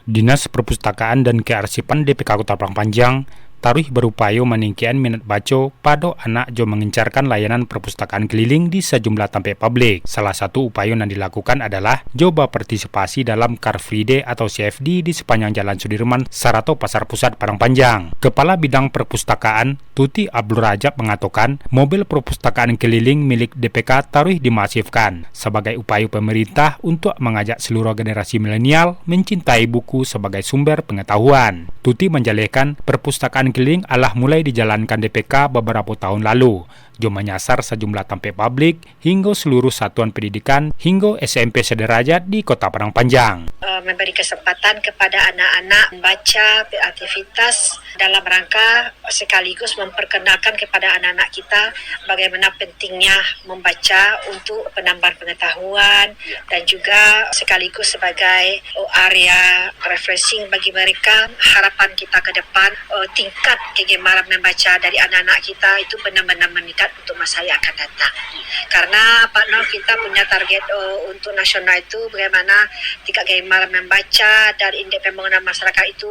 Dinas Perpustakaan dan Kearsipan DPK Kota Padang Panjang taruh berupaya meningkatkan minat baca pada anak jo mengencarkan layanan perpustakaan keliling di sejumlah tempat publik. Salah satu upaya yang dilakukan adalah coba partisipasi dalam Car Free Day atau CFD di sepanjang Jalan Sudirman, Sarato Pasar Pusat Padang Panjang. Kepala Bidang Perpustakaan Tuti Abdul Rajab mengatakan mobil perpustakaan keliling milik DPK taruh dimasifkan sebagai upaya pemerintah untuk mengajak seluruh generasi milenial mencintai buku sebagai sumber pengetahuan. Tuti menjelaskan perpustakaan keliling adalah mulai dijalankan DPK beberapa tahun lalu, jo menyasar sejumlah tempat publik hingga seluruh satuan pendidikan hingga SMP sederajat di Kota Padang Panjang. Memberi kesempatan kepada anak-anak membaca, beraktivitas dalam rangka sekaligus memperkenalkan kepada anak-anak kita bagaimana pentingnya membaca untuk penambahan pengetahuan dan juga sekaligus sebagai area refreshing bagi mereka. Harapan kita ke depan tingkat kegemaran membaca dari anak-anak kita itu benar-benar meningkat untuk masa yang akan datang. Karena Pak Nur, kita punya target untuk nasional itu bagaimana tingkat kegemaran membaca dan indeks pembangunan masyarakat itu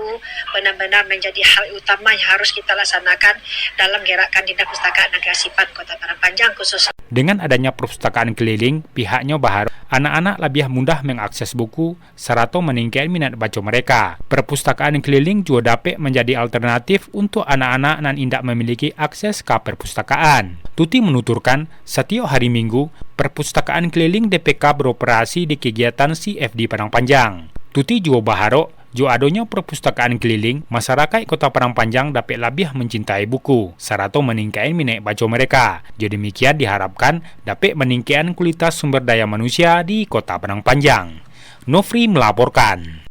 benar-benar menjadi hal utama yang harus kita laksanakan dalam gerakan Dinas Perpustakaan dan Kearsipan Kota Padang Panjang khususnya. Dengan adanya perpustakaan keliling, pihaknya berharap anak-anak lebih mudah mengakses buku serta meningkatkan minat baca mereka. Perpustakaan keliling juga dapat menjadi alternatif untuk anak-anak yang tidak memiliki akses ke perpustakaan. Tuti menuturkan, setiap hari Minggu, perpustakaan keliling DPK beroperasi di kegiatan CFD Padang Panjang. Tuti juga berharap jo adanya perpustakaan keliling, masyarakat Kota Padang Panjang dapat lebih mencintai buku, serta meningkatkan minat baca mereka. Jadi demikian diharapkan dapat meningkatkan kualitas sumber daya manusia di Kota Padang Panjang. Nofri melaporkan.